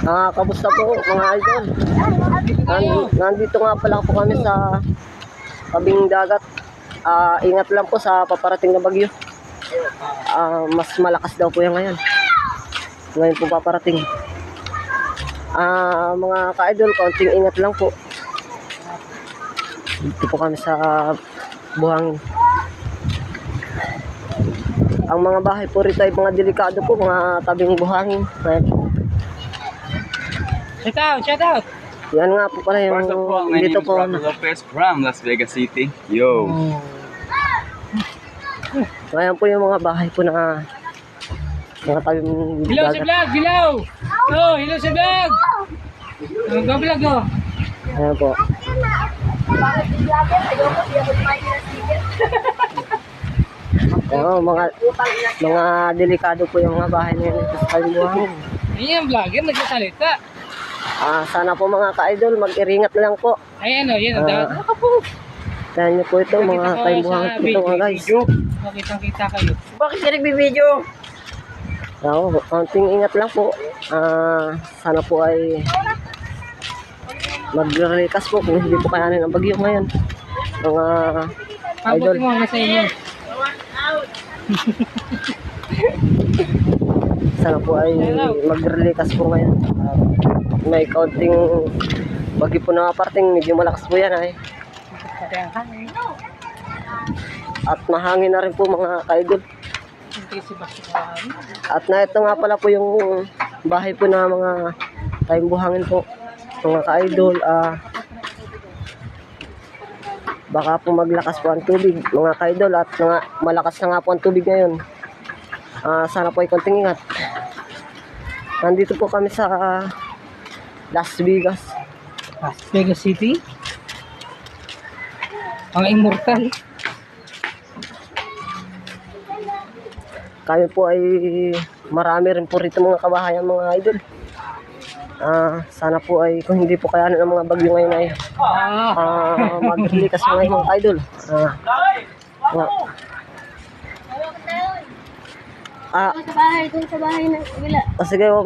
Kamusta po mga idol? Nandito nga pala po kami sa tabing dagat. Ingat lang po sa paparating na bagyo. Mas malakas daw po yan ngayon. Ngayon po paparating. Mga ka-idol, kaunting ingat lang po. Dito po kami sa buhangin. Ang mga bahay po rito ay mga delikado po, mga tabing buhangin. Shout out! Yan nga po pala yung dito po. Lopez from Las Vegas City. Yo! Ngayon po yung mga bahay po na mga tabing Hello sa vlog! Hello! Oh, hello sa vlog! Go vlog go! Ayan po. Mga delikado po yung mga bahay na yun sa tabing buhangin. Ayan yung vlogger, nagsasalita. Sana po mga ka-idol, mag-iringat lang po. Ayan o, yan o. Tignan niyo po ito, mga tabing buhangin po ito mga guys. Makitang-kita kayo. Bakit ka nagbibideo? Konting ingat lang po. Sana po ay mag-relikas po kung hindi po kayanin ang bagyo ngayon. Mga idol. Pabuti mo na sa inyo. Sana po ay mag-relikas po ngayon. May kaunting bagyo po na parting, medyo malakas po yan ay. At mahangin na rin po mga ka-idol. At na ito nga pala po yung bahay po na mga tayong buhangin po mga ka-idol. Baka po maglakas po ang tubig mga ka-idol, at malakas na nga po ang tubig ngayon. Sana po ay konting ingat. Nandito po kami sa Las Vegas City. Ang immortal. Kami po ay marami rin po rito mga kabahayan mga idol. Sana po ay kung hindi po kayanan ng mga bagyo ngayon ay mag-relikas ngayon mga idol. Doon sa bahay na wala. Sige po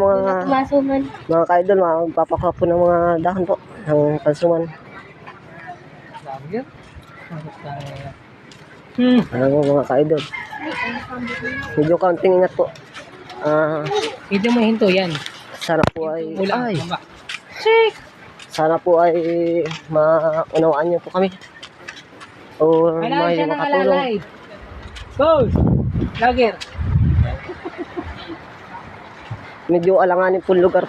Masuman. mga ka-idol, magpapakuha po ng mga dahon po ng kalsuman. Ano po mga ka-idol, medyo kaunting ingat po. Hindi mo hinto yan. Sana po ay sana po ay maunawaan niyo po kami o may makatulong. Go! Vlogger! Medyo alanganin po lugar